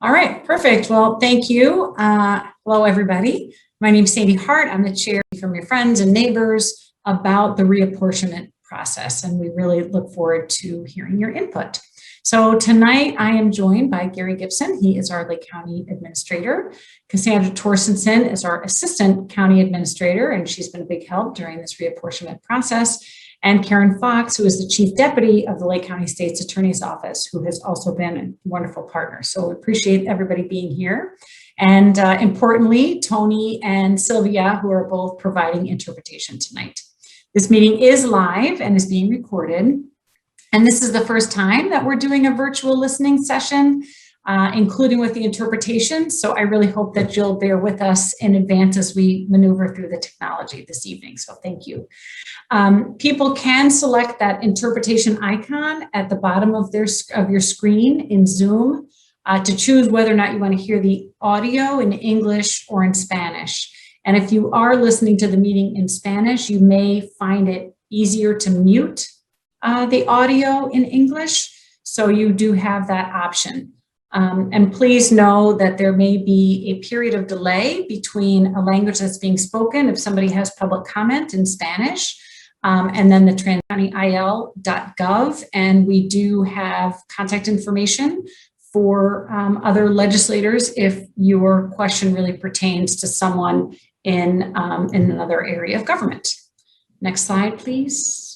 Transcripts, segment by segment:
All right, perfect. Well, thank you. Hello, everybody. My name is Sandy Hart. I'm the chair from your friends and neighbors about the reapportionment process, and we really look forward to hearing your input. So tonight I am joined by Gary Gibson. He is our Lake County Administrator. Cassandra Torstenson is our Assistant County Administrator, and she's been a big help during this reapportionment process. And Karen Fox, who is the Chief Deputy of the Lake County State's Attorney's Office, who has also been a wonderful partner. So we appreciate everybody being here. And importantly, Tony and Sylvia, who are both providing interpretation tonight. This meeting is live and is being recorded. And this is the first time that we're doing a virtual listening session, including with the interpretation. So I really hope that you'll bear with us in advance as we maneuver through the technology this evening. So thank you. People can select that interpretation icon at the bottom of your screen in Zoom to choose whether or not you want to hear the audio in English or in Spanish. And if you are listening to the meeting in Spanish, you may find it easier to mute the audio in English. So you do have that option. And please know that there may be a period of delay between a language that's being spoken if somebody has public comment in Spanish, and then the transcountyil.gov. And we do have contact information for other legislators if your question really pertains to someone in another area of government. Next slide, please.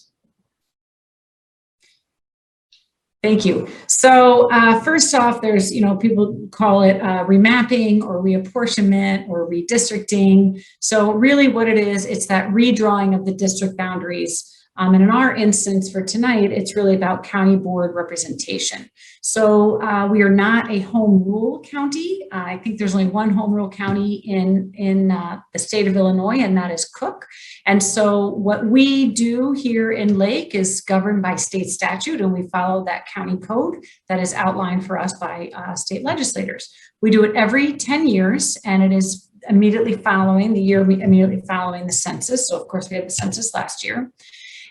Thank you. So first off, there's, people call it remapping or reapportionment or redistricting. So really what it is, it's that redrawing of the district boundaries. And in our instance for tonight, it's really about county board representation. So we are not a home rule county. I think there's only one home rule county in the state of Illinois, and that is Cook. And so what we do here in Lake is governed by state statute, and we follow that county code that is outlined for us by state legislators. We do it every 10 years, and it is immediately following the census. So of course we had the census last year.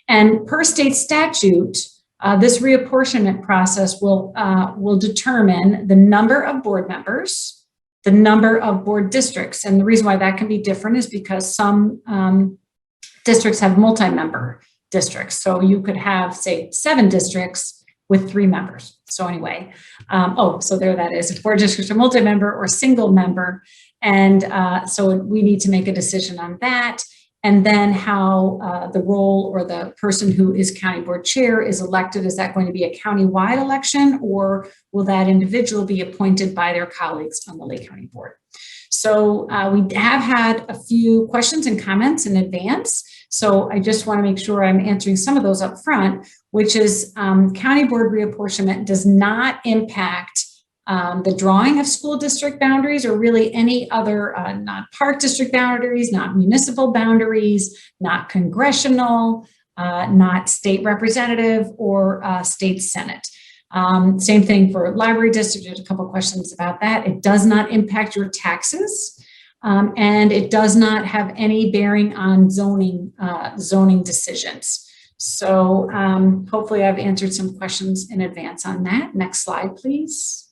And per state statute, this reapportionment process will determine the number of board members, the number of board districts. And the reason why that can be different is because some districts have multi-member districts. So you could have, say, 7 districts with 3 members. So anyway, so there that is. If board districts are multi-member or single member. And so we need to make a decision on that. And then how the role or the person who is county board chair is elected. Is that going to be a county-wide election, or will that individual be appointed by their colleagues on the Lake County Board? So we have had a few questions and comments in advance. So I just want to make sure I'm answering some of those up front, which is county board reapportionment does not impact the drawing of school district boundaries or really any other, not park district boundaries, not municipal boundaries, not congressional, not state representative or state senate. Same thing for library district. There's a couple questions about that. It does not impact your taxes, and it does not have any bearing on zoning decisions. So hopefully I've answered some questions in advance on that. Next slide, please.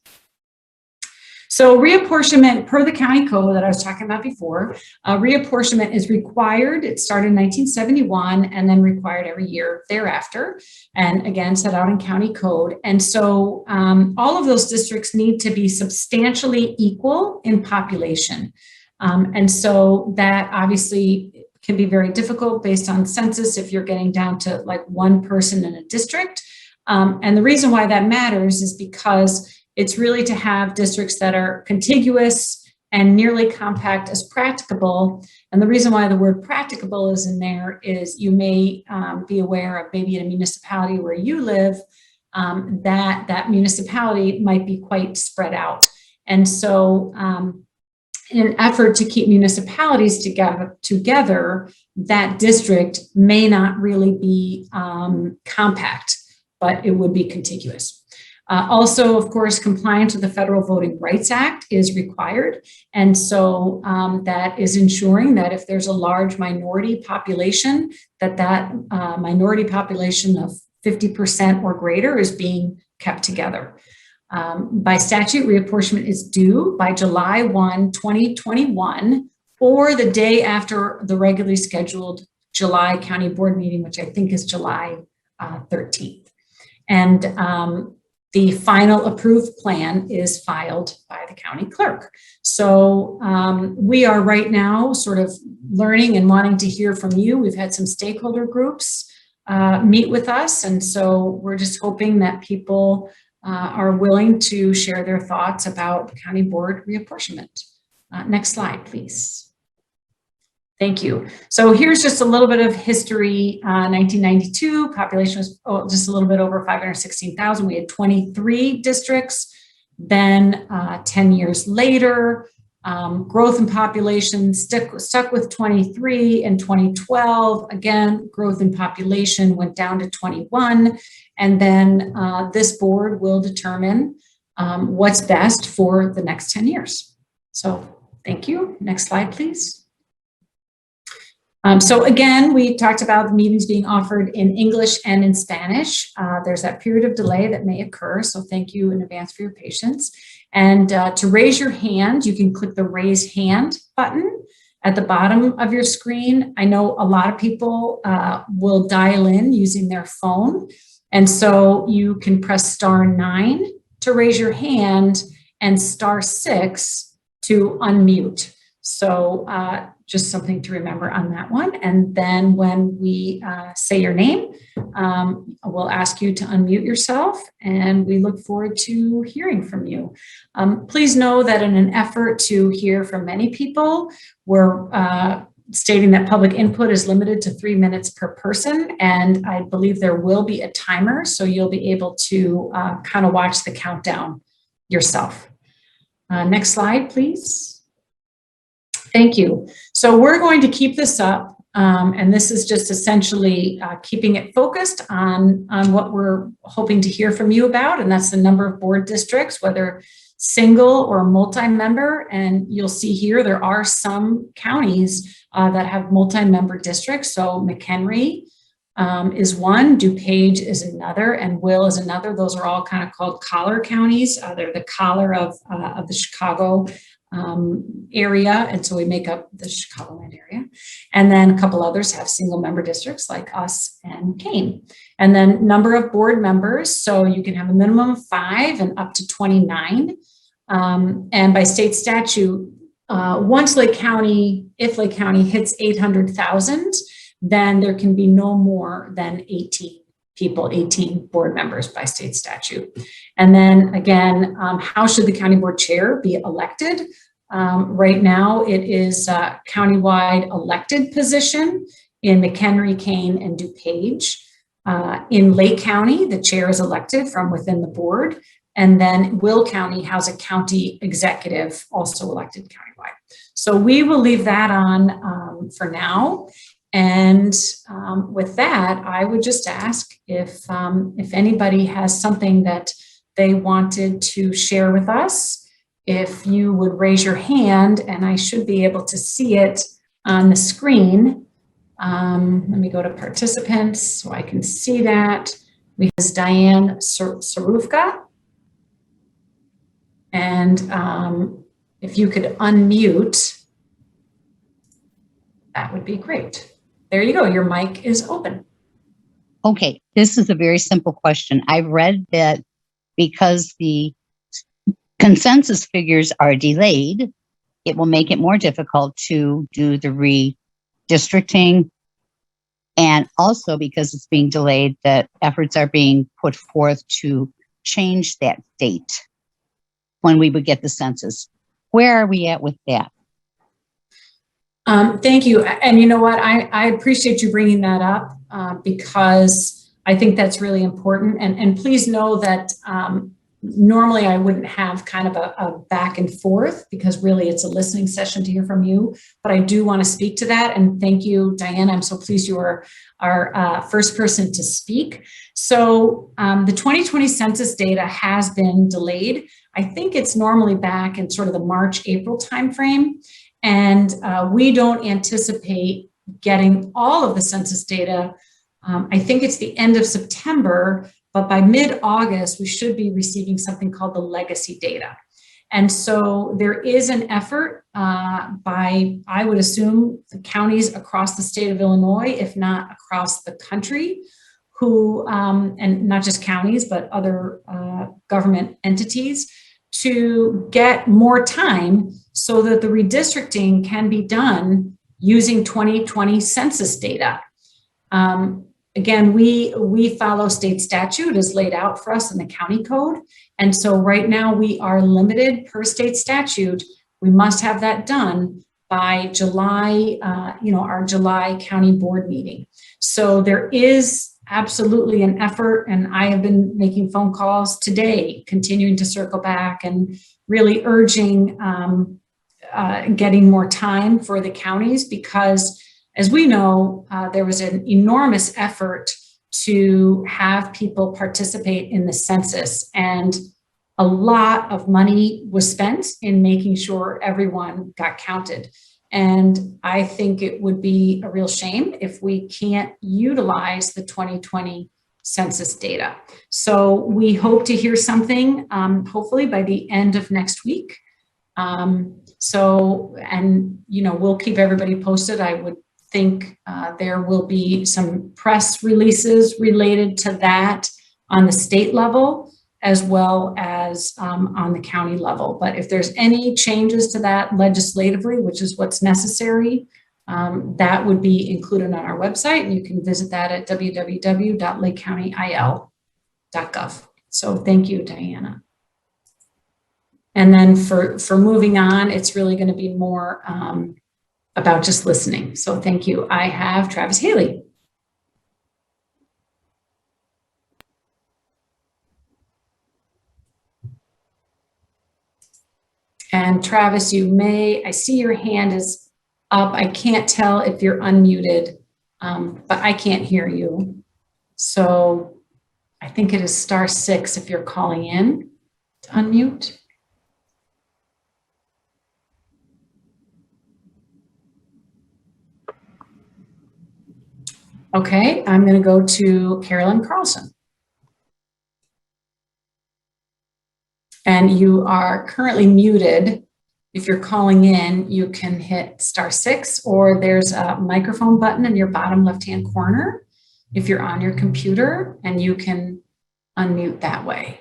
So reapportionment per the county code that I was talking about before, reapportionment is required. It started in 1971 and then required every year thereafter. And again, set out in county code. And so all of those districts need to be substantially equal in population. And so that obviously can be very difficult based on census if you're getting down to like 1 person in a district. And the reason why that matters is because it's really to have districts that are contiguous and nearly compact as practicable. And the reason why the word practicable is in there is you may be aware of maybe in a municipality where you live, that municipality might be quite spread out. And so in an effort to keep municipalities together, that district may not really be compact, but it would be contiguous. Also, of course, compliance with the Federal Voting Rights Act is required. And so that is ensuring that if there's a large minority population, that minority population of 50% or greater is being kept together. By statute, reapportionment is due by July 1, 2021, or the day after the regularly scheduled July County Board meeting, which I think is July 13th. And the final approved plan is filed by the county clerk. So we are right now sort of learning and wanting to hear from you. We've had some stakeholder groups meet with us. And so we're just hoping that people are willing to share their thoughts about county board reapportionment. Next slide, please. Thank you. So here's just a little bit of history. 1992, population was just a little bit over 516,000. We had 23 districts. Then 10 years later, growth in population stuck with 23. In 2012, again, growth in population went down to 21. And then this board will determine what's best for the next 10 years. So thank you. Next slide, please. So again, we talked about the meetings being offered in English and in Spanish. There's that period of delay that may occur, so thank you in advance for your patience. And to raise your hand, you can click the raise hand button at the bottom of your screen. I know a lot of people will dial in using their phone, and so you can press *9 to raise your hand and *6 to unmute. So just something to remember on that one. And then when we say your name, we'll ask you to unmute yourself, and we look forward to hearing from you. Please know that in an effort to hear from many people, we're stating that public input is limited to 3 minutes per person, and I believe there will be a timer, so you'll be able to kind of watch the countdown yourself. Next slide, please. Thank you. So we're going to keep this up, and this is just essentially keeping it focused on what we're hoping to hear from you about, and that's the number of board districts, whether single or multi-member. And you'll see here there are some counties that have multi-member districts. So McHenry is one, DuPage is another, and Will is another. Those are all kind of called collar counties. They're the collar of the Chicago area, and so we make up the Chicagoland area. And then a couple others have single member districts like us and Kane. And then number of board members, so you can have a minimum of 5 and up to 29. And by state statute, once Lake County, if Lake County hits 800,000, then there can be no more than 18 people, 18 board members by state statute. And then again, how should the county board chair be elected? Right now, it is a countywide elected position in McHenry, Kane, and DuPage. In Lake County, the chair is elected from within the board. And then Will County has a county executive also elected countywide. So we will leave that on for now. And with that, I would just ask if anybody has something that they wanted to share with us, if you would raise your hand, and I should be able to see it on the screen. Let me go to participants so I can see that. We have Diane Sarufka. And if you could unmute, that would be great. There you go. Your mic is open. Okay, this is a very simple question. I've read that because the consensus figures are delayed, it will make it more difficult to do the redistricting. And also because it's being delayed, that efforts are being put forth to change that date when we would get the census. Where are we at with that? Thank you. And you know what, I appreciate you bringing that up because I think that's really important. And please know that normally I wouldn't have kind of a back and forth because really it's a listening session to hear from you, but I do want to speak to that. And thank you, Diane. I'm so pleased you are our first person to speak. So the 2020 census data has been delayed. I think it's normally back in sort of the March, April timeframe. And we don't anticipate getting all of the census data. I think it's the end of September, but by mid-August, we should be receiving something called the legacy data. And so there is an effort by, I would assume, the counties across the state of Illinois, if not across the country, who, and not just counties, but other government entities, to get more time so that the redistricting can be done using 2020 census data. Again, we follow state statute as laid out for us in the county code. And so right now we are limited per state statute. We must have that done by July, our July county board meeting. So there is absolutely an effort, and I have been making phone calls today, continuing to circle back and really urging getting more time for the counties, because as we know, there was an enormous effort to have people participate in the census, and a lot of money was spent in making sure everyone got counted. And I think it would be a real shame if we can't utilize the 2020 census data. So we hope to hear something, hopefully by the end of next week. We'll keep everybody posted. I would think there will be some press releases related to that on the state level, as well as on the county level. But if there's any changes to that legislatively, which is what's necessary, that would be included on our website, and you can visit that at www.lakecountyil.gov. So thank you, Diana. And then for moving on, it's really going to be more about just listening. So thank you. I have Travis Haley. And Travis, I see your hand is up. I can't tell if you're unmuted, but I can't hear you. So I think it is *6 if you're calling in to unmute. Okay, I'm going to go to Carolyn Carlson. And you are currently muted. If you're calling in, you can hit *6, or there's a microphone button in your bottom left-hand corner if you're on your computer, and you can unmute that way.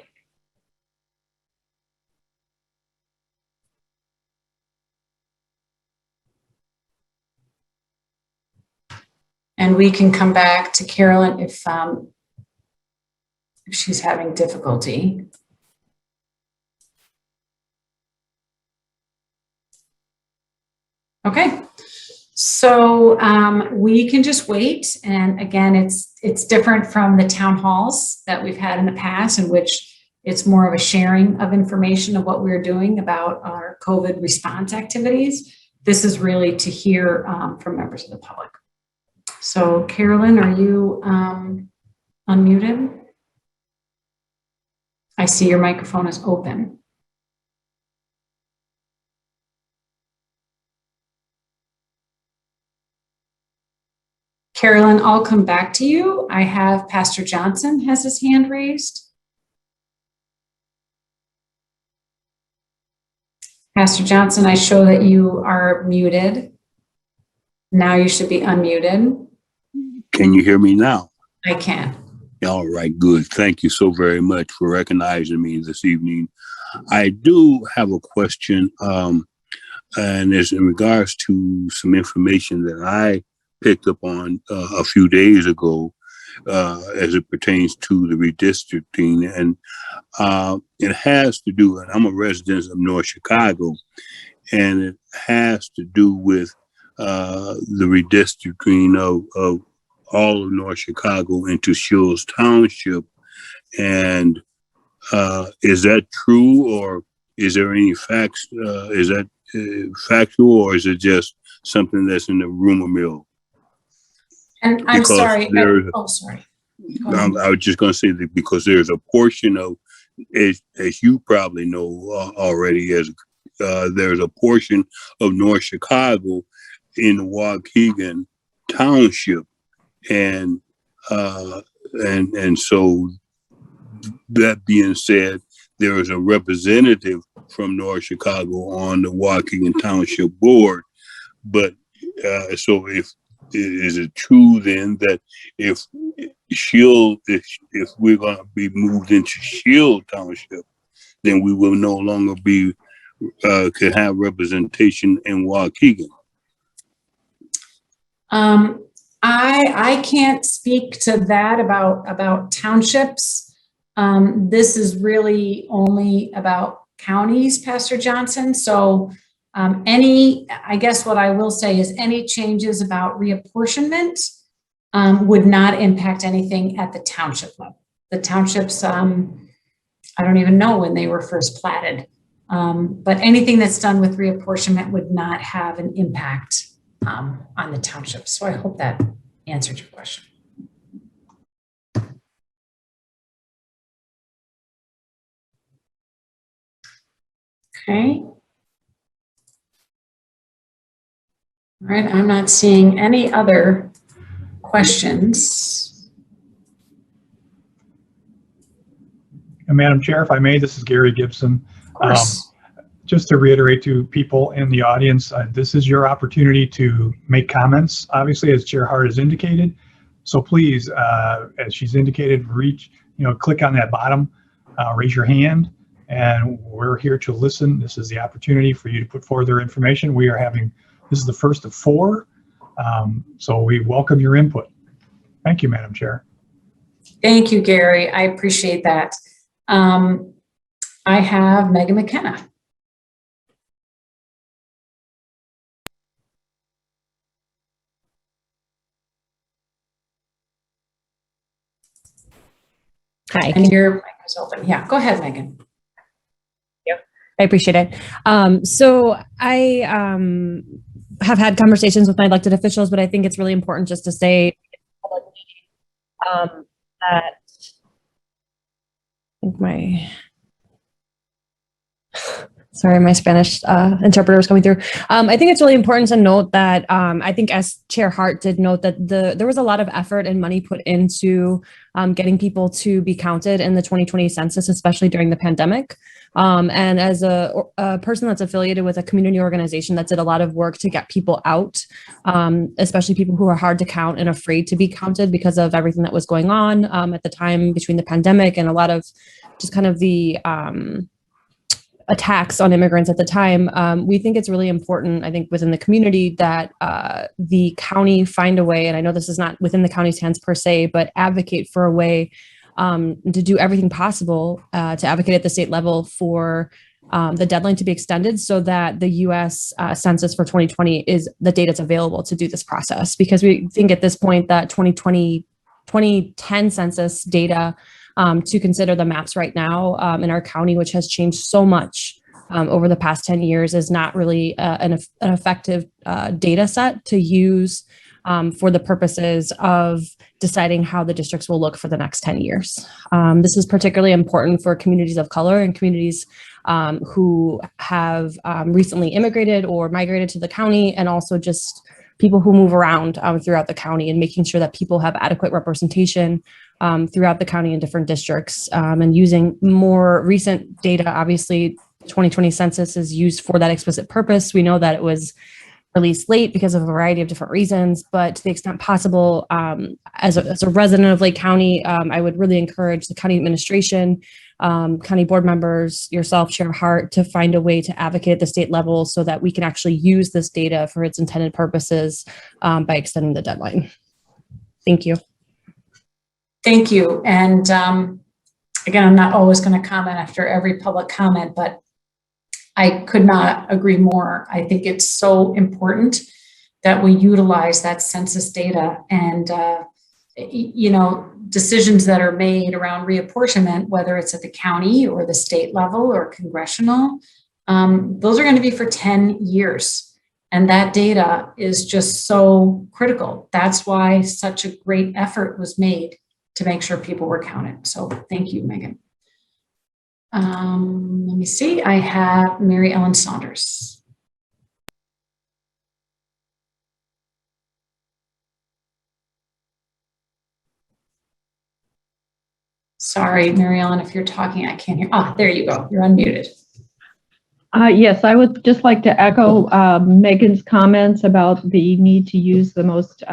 And we can come back to Carolyn if she's having difficulty. Okay, so we can just wait. And again, it's different from the town halls that we've had in the past, in which it's more of a sharing of information of what we're doing about our COVID response activities. This is really to hear from members of the public. So Carolyn, are you unmuted? I see your microphone is open. Carolyn, I'll come back to you. I have Pastor Johnson has his hand raised. Pastor Johnson, I show that you are muted. Now you should be unmuted. Can you hear me now? I can. All right, good. Thank you so very much for recognizing me this evening. I do have a question, and it's in regards to some information that I picked up on a few days ago as it pertains to the redistricting. And it has to do, and I'm a resident of North Chicago, and it has to do with the redistricting of all of North Chicago into Shields Township. And is that true, or is there any facts? Is that factual, or is it just something that's in the rumor mill? And I'm sorry. Sorry. I was just going to say that because there's a portion of, as you probably know already, there's a portion of North Chicago in Waukegan Township, and so that being said, there is a representative from North Chicago on the Waukegan Township Board. But so is it true then that if if we're going to be moved into Shield Township, then we will no longer be could have representation in Waukegan? I can't speak to that about townships. This is really only about counties, Pastor Johnson. So I guess what I will say is any changes about reapportionment would not impact anything at the township level. The townships, I don't even know when they were first platted, but anything that's done with reapportionment would not have an impact on the township. So I hope that answered your question. Okay. All right, I'm not seeing any other questions. And Madam Chair, if I may, this is Gary Gibson. Of course. Just to reiterate to people in the audience, this is your opportunity to make comments, obviously, as Chair Hart has indicated. So please, as she's indicated, click on that bottom, raise your hand, and we're here to listen. This is the opportunity for you to put forward their information. This is the first of 4, so we welcome your input. Thank you, Madam Chair. Thank you, Gary. I appreciate that. I have Megan McKenna. Hi. And your mic is open. Yeah, go ahead, Megan. I appreciate it. So I have had conversations with my elected officials, but I think it's really important just to say that I think my Spanish interpreter was coming through. I think it's really important to note that I think, as Chair Hart did note, that there was a lot of effort and money put into getting people to be counted in the 2020 census, especially during the pandemic. And as a person that's affiliated with a community organization that did a lot of work to get people out, especially people who are hard to count and afraid to be counted because of everything that was going on at the time between the pandemic and a lot of just kind of the attacks on immigrants at the time, we think it's really important, I think, within the community that the county find a way, and I know this is not within the county's hands per se, but advocate for a way to do everything possible to advocate at the state level for the deadline to be extended so that the U.S. Census for 2020 is the date that's available to do this process. Because we think at this point that 2010 census data to consider the maps right now in our county, which has changed so much over the past 10 years, is not really an effective data set to use for the purposes of deciding how the districts will look for the next 10 years. This is particularly important for communities of color and communities who have recently immigrated or migrated to the county, and also just people who move around throughout the county, and making sure that people have adequate representation throughout the county in different districts, and using more recent data. Obviously, 2020 census is used for that explicit purpose. We know that it was released late because of a variety of different reasons, but to the extent possible, as a resident of Lake County, I would really encourage the county administration, county board members, yourself, Chair Hart, to find a way to advocate at the state level so that we can actually use this data for its intended purposes by extending the deadline. Thank you. Thank you. And again, I'm not always going to comment after every public comment, but I could not agree more. I think it's so important that we utilize that census data, and decisions that are made around reapportionment, whether it's at the county or the state level or congressional, those are going to be for 10 years. And that data is just so critical. That's why such a great effort was made to make sure people were counted. So thank you, Megan. Let me see. I have Mary Ellen Saunders. Sorry, Mary Ellen, if you're talking, I can't hear. Ah, there you go. You're unmuted. Yes, I would just like to echo Megan's comments about the need to use the most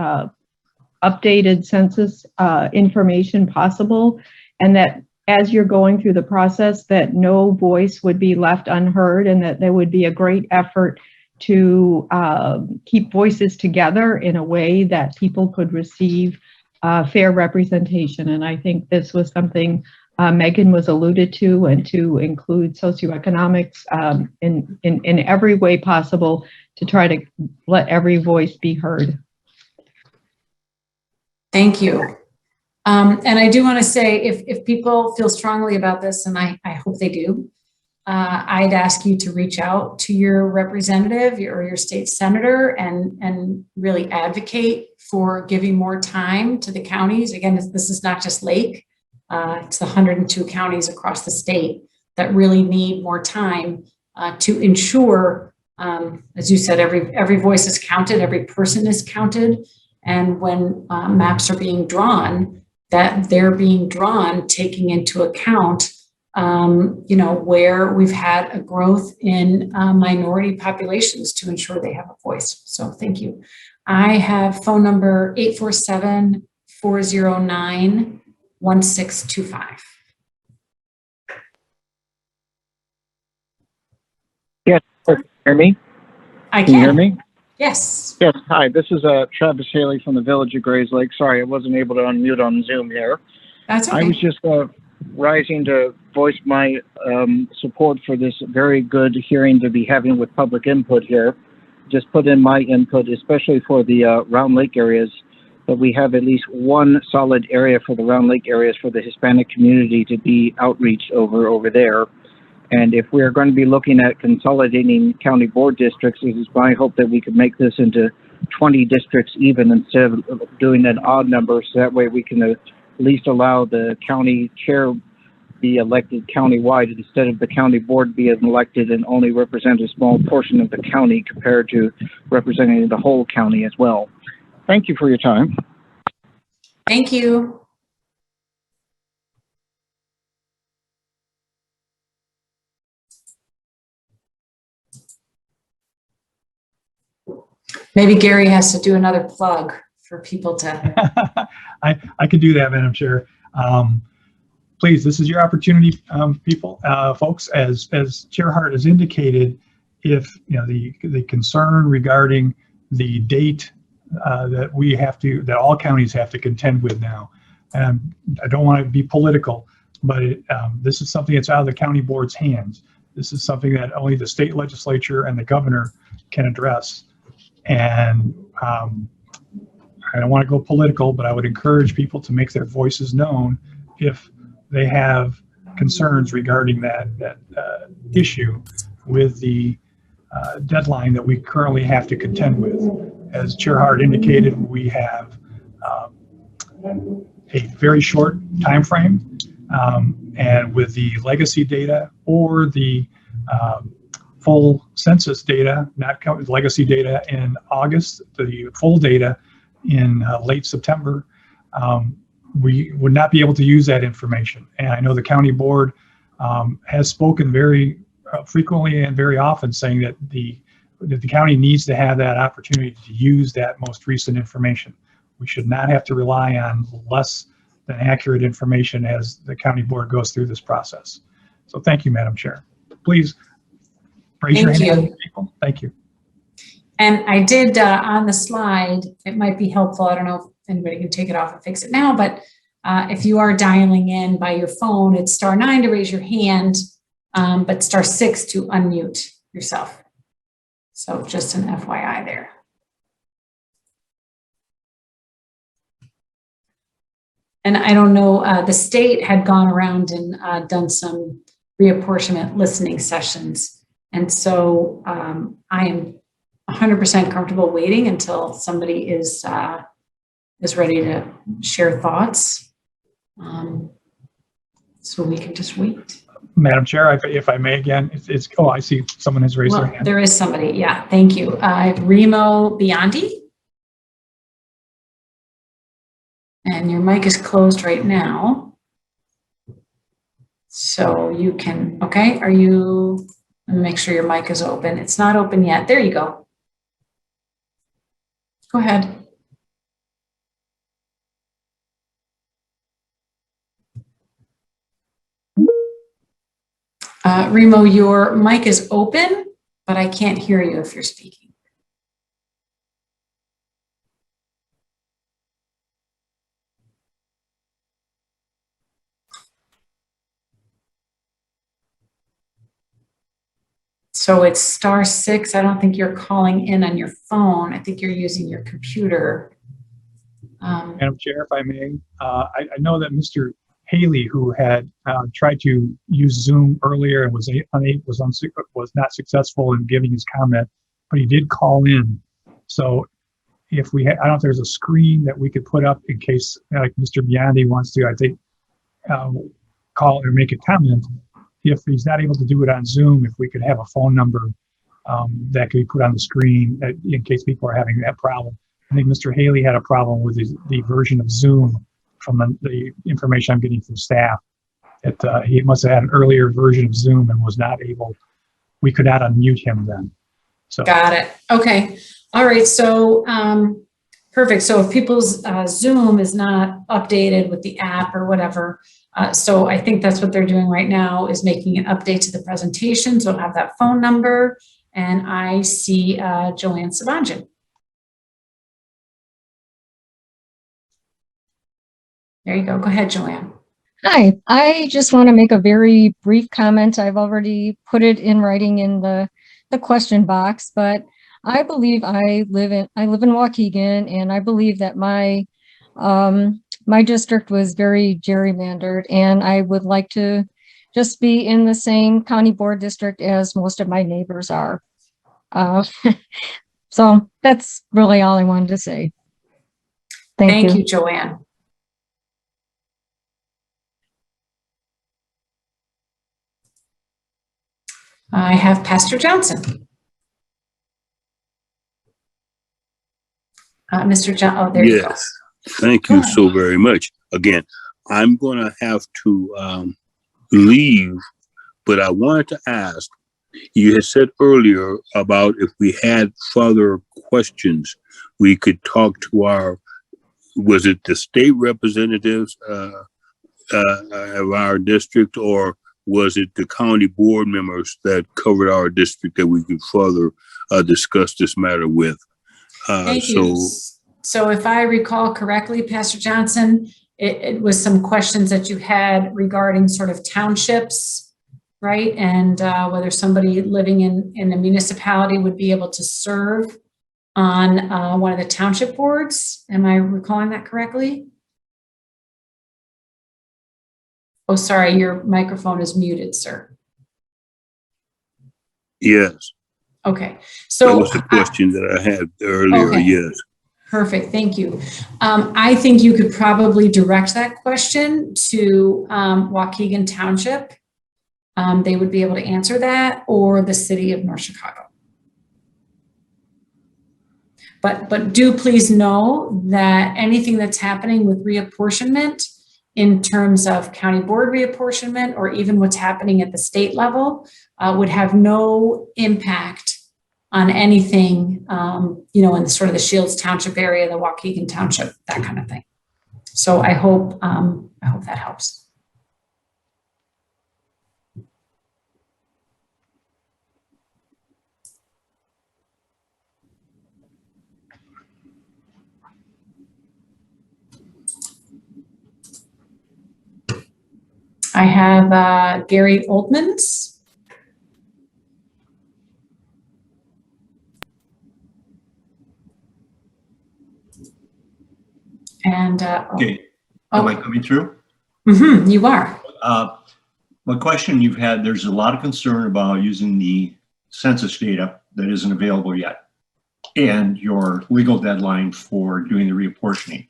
updated census information possible, and that as you're going through the process, that no voice would be left unheard, and that there would be a great effort to keep voices together in a way that people could receive fair representation. And I think this was something Megan was alluded to, and to include socioeconomics in every way possible to try to let every voice be heard. Thank you. And I do want to say, if people feel strongly about this, and I hope they do, I'd ask you to reach out to your representative or your state senator and really advocate for giving more time to the counties. Again, this is not just Lake, it's the 102 counties across the state that really need more time to ensure, as you said, every voice is counted, every person is counted. And when maps are being drawn, that they're being drawn taking into account where we've had a growth in minority populations to ensure they have a voice. So thank you. I have phone number 847-409-1625. Yes, can you hear me? I can. Can you hear me? Yes. Yes, hi, this is Travis Haley from the Village of Grays Lake. Sorry, I wasn't able to unmute on Zoom here. That's okay. I was just rising to voice my support for this very good hearing to be having with public input here. Just put in my input, especially for the Round Lake areas, that we have at least one solid area for the Round Lake areas for the Hispanic community to be outreached over there. And if we're going to be looking at consolidating county board districts, it is my hope that we could make this into 20 districts even, instead of doing an odd number, so that way we can at least allow the county chair be elected countywide instead of the county board being elected and only represent a small portion of the county compared to representing the whole county as well. Thank you for your time. Thank you. Maybe Gary has to do another plug for people to. I could do that, Madam Chair. Please, this is your opportunity, people, folks. As Chair Hart has indicated, if the concern regarding the date that all counties have to contend with now, and I don't want to be political, but this is something that's out of the county board's hands. This is something that only the state legislature and the governor can address. And I don't want to go political, but I would encourage people to make their voices known if they have concerns regarding that issue with the deadline that we currently have to contend with. As Chair Hart indicated, we have a very short time frame, and with the legacy data or the full census data, not legacy data in August, the full data in late September, we would not be able to use that information. And I know the county board has spoken very frequently and very often, saying that the county needs to have that opportunity to use that most recent information. We should not have to rely on less than accurate information as the county board goes through this process. So thank you, Madam Chair. Please raise your hand, people. Thank you. And I did on the slide, it might be helpful. I don't know if anybody can take it off and fix it now, but if you are dialing in by your phone, it's *9 to raise your hand, but *6 to unmute yourself. So just an FYI there. And I don't know, the state had gone around and done some reapportionment listening sessions. And so I am 100% comfortable waiting until somebody is ready to share thoughts. So we can just wait. Madam Chair, if I may again, oh, I see someone has raised their hand. There is somebody, yeah, thank you. I have Remo Biondi. And your mic is closed right now. So you can, okay, are you, let me make sure your mic is open. It's not open yet. There you go. Go ahead. Remo, your mic is open, but I can't hear you if you're speaking. So it's *6. I don't think you're calling in on your phone. I think you're using your computer. Madam Chair, if I may, I know that Mr. Haley, who had tried to use Zoom earlier and was not successful in giving his comment, but he did call in. So if we had, I don't know if there's a screen that we could put up in case, like Mr. Biondi wants to, I think, call or make a comment. If he's not able to do it on Zoom, if we could have a phone number that could be put on the screen in case people are having that problem. I think Mr. Haley had a problem with the version of Zoom from the information I'm getting from staff. He must have had an earlier version of Zoom and was not able, we could not unmute him then. So. Got it. Okay. All right. So perfect. So if people's Zoom is not updated with the app or whatever, so I think that's what they're doing right now is making an update to the presentation. So I'll have that phone number, and I see Joanne Sabanjan. There you go. Go ahead, Joanne. Hi, I just want to make a very brief comment. I've already put it in writing in the question box, but I believe I live in Waukegan, and I believe that my my district was very gerrymandered, and I would like to just be in the same county board district as most of my neighbors are. So that's really all I wanted to say. Thank you, Joanne. I have Pastor Johnson. Mr. John, oh, there you go. Yes, thank you so very much. Again, I'm going to have to leave, but I wanted to ask, you had said earlier about if we had further questions, we could talk to our, was it the state representatives of our district, or was it the county board members that covered our district that we could further discuss this matter with? Thank you. So if I recall correctly, Pastor Johnson, it was some questions that you had regarding sort of townships, right? And whether somebody living in a municipality would be able to serve on one of the township boards. Am I recalling that correctly? Oh, sorry, your microphone is muted, sir. Yes. Okay. So that was the question that I had earlier. Okay. Yes. Perfect. Thank you. I think you could probably direct that question to Waukegan Township. They would be able to answer that, or the city of North Chicago. But do please know that anything that's happening with reapportionment in terms of county board reapportionment, or even what's happening at the state level, would have no impact on anything, you know, in the sort of the Shields Township area, the Waukegan Township, that kind of thing. So I hope that helps. I have Gary Oldmans. And okay, am I coming through? Mm-hmm, you are. My question you've had, there's a lot of concern about using the census data that isn't available yet, and your legal deadline for doing the reapportioning.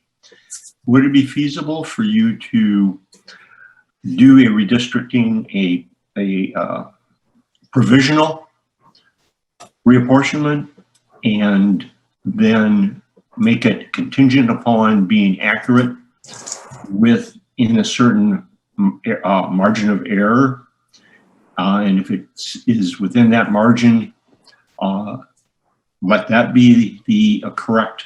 Would it be feasible for you to do a redistricting, a provisional reapportionment, and then make it contingent upon being accurate within a certain margin of error. And if it is within that margin, let that be the correct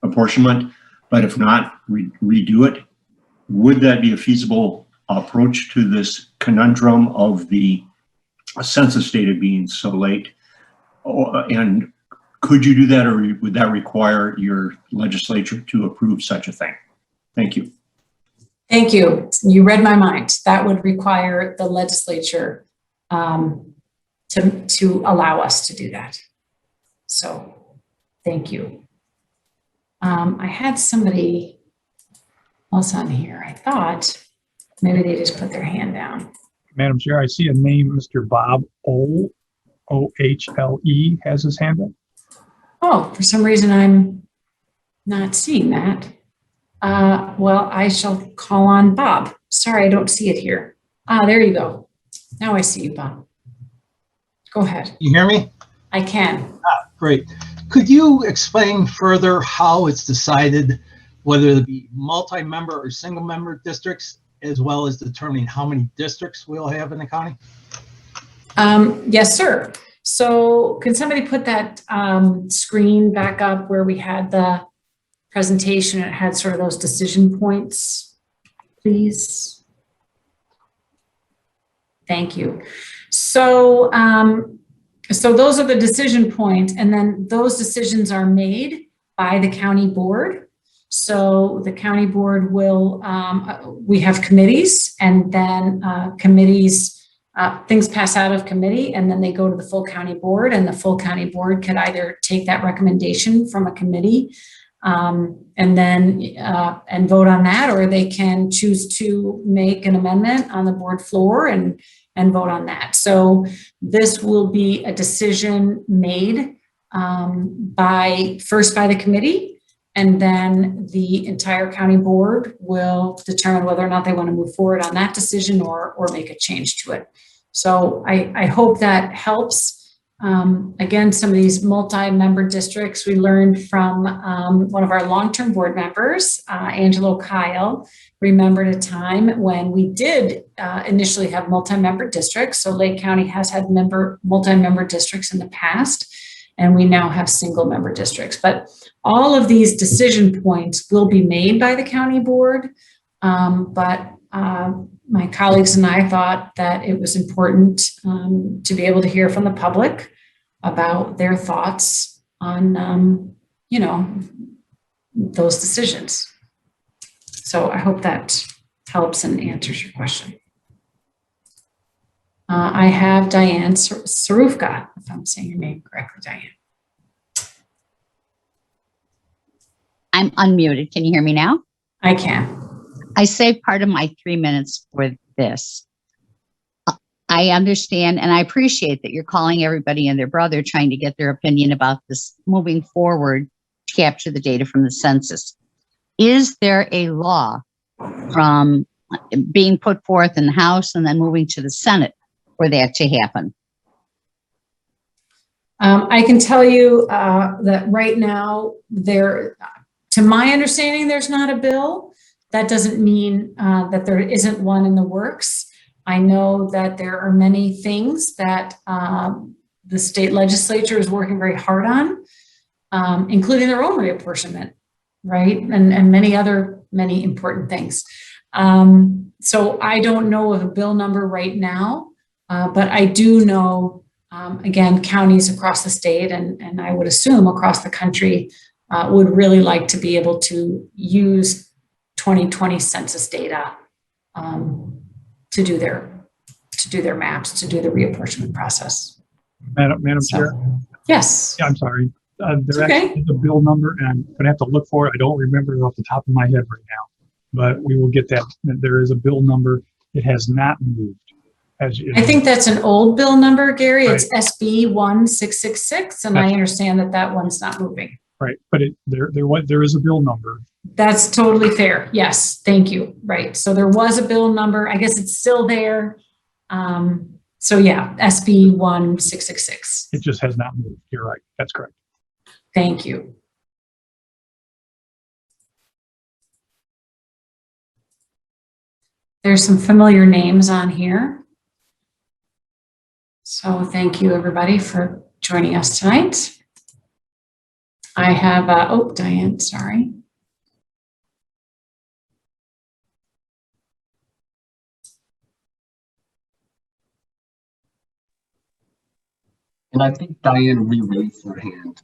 apportionment. But if not, redo it. Would that be a feasible approach to this conundrum of the census data being so late? And could you do that, or would that require your legislature to approve such a thing? Thank you. Thank you. You read my mind. That would require the legislature to allow us to do that. So thank you. I had somebody else on here. I thought maybe they just put their hand down. Madam Chair, I see a name, Mr. Bob Ohle, O-H-L-E, has his hand up. Oh, for some reason I'm not seeing that. Well, I shall call on Bob. Sorry, I don't see it here. There you go. Now I see you, Bob. Go ahead. You hear me? I can. Great. Could you explain further how it's decided whether to be multi-member or single-member districts, as well as determining how many districts we'll have in the county? Yes, sir. So can somebody put that screen back up where we had the presentation? It had sort of those decision points, please. Thank you. So, so those are the decision points, and then those decisions are made by the county board. So the county board will, we have committees, and then committees, things pass out of committee, and then they go to the full county board, and the full county board could either take that recommendation from a committee and then and vote on that, or they can choose to make an amendment on the board floor and vote on that. So this will be a decision made first by the committee, and then the entire county board will determine whether or not they want to move forward on that decision or make a change to it. So I hope that helps. Again, some of these multi-member districts, we learned from one of our long-term board members, Angelo Kyle, remembered a time when we did initially have multi-member districts. So Lake County has had multi-member districts in the past, and we now have single-member districts. But all of these decision points will be made by the county board, but my colleagues and I thought that it was important to be able to hear from the public about their thoughts on, you know, those decisions. So I hope that helps and answers your question. I have Diane Sarufka, if I'm saying your name correctly, Diane. I'm unmuted. Can you hear me now? I can. I saved part of my 3 minutes for this. I understand and I appreciate that you're calling everybody and their brother trying to get their opinion about this moving forward to capture the data from the census. Is there a law from being put forth in the House and then moving to the Senate for that to happen? I can tell you that right now, to my understanding, there's not a bill. That doesn't mean that there isn't one in the works. I know that there are many things that the state legislature is working very hard on, including their own reapportionment, right? And many important things. So I don't know of a bill number right now, but I do know, again, counties across the state and I would assume across the country would really like to be able to use 2020 census data to do their maps, to do the reapportionment process. Madam Chair? Yes. Yeah, I'm sorry. There Okay. actually is a bill number, and I'm going to have to look for it. I don't remember it off the top of my head right now, but we will get that. There is a bill number. It has not moved. I think that's an old bill number, Gary. Right. It's SB 1666, and I understand that one's not moving. Right, but there is a bill number. That's totally fair. Yes, thank you. Right, so there was a bill number. I guess it's still there. So yeah, SB 1666. It just has not moved. You're right. That's correct. Thank you. There's some familiar names on here. So thank you everybody for joining us tonight. I have, oh, Diane, sorry. And I think Diane re-raised her hand.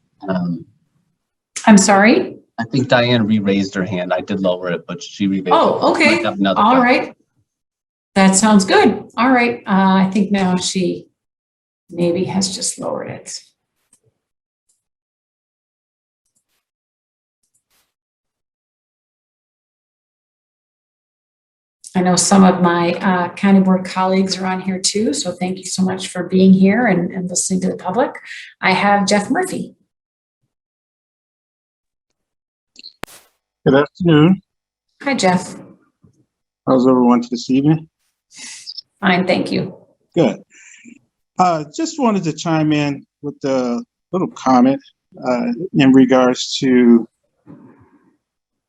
I'm sorry? I think Diane re-raised her hand. I did lower it, but she re-raised it. Oh, okay. Might have another All time. right. That sounds good. All right. I think now she maybe has just lowered it. I know some of my county board colleagues are on here too, so thank you so much for being here and listening to the public. I have Jeff Murphy. Good afternoon. Hi, Jeff. How's everyone this evening? Fine, thank you. Good. Just wanted to chime in with a little comment in regards to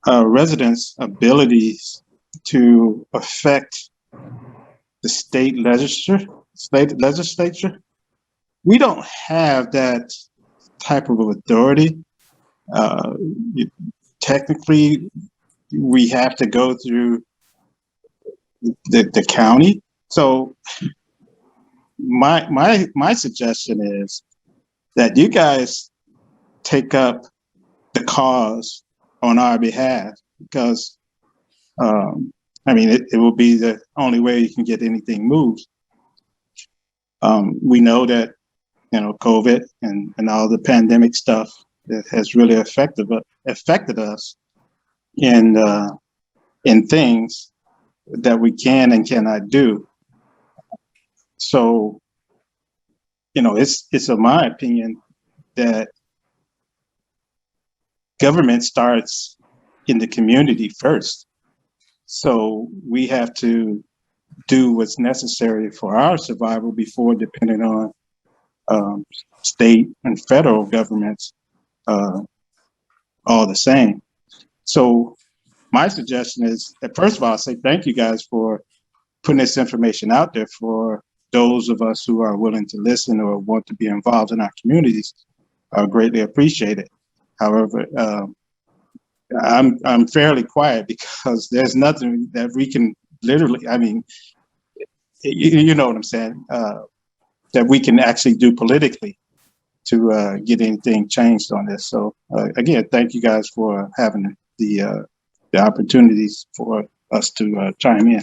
residents' abilities to affect the state legislature. We don't have that type of authority. Technically, we have to go through the county. So my suggestion is that you guys take up the cause on our behalf, because I mean, it will be the only way you can get anything moved. We know that, you know, COVID and all the pandemic stuff that has really affected us in things that we can and cannot do. So, you know, it's in my opinion that government starts in the community first. So we have to do what's necessary for our survival before depending on state and federal governments all the same. So my suggestion is that, first of all, I say thank you guys for putting this information out there for those of us who are willing to listen or want to be involved in our communities. I greatly appreciate it. However, I'm fairly quiet because there's nothing that we can literally, I mean, you know what I'm saying, that we can actually do politically to get anything changed on this. So again, thank you guys for having the opportunities for us to chime in.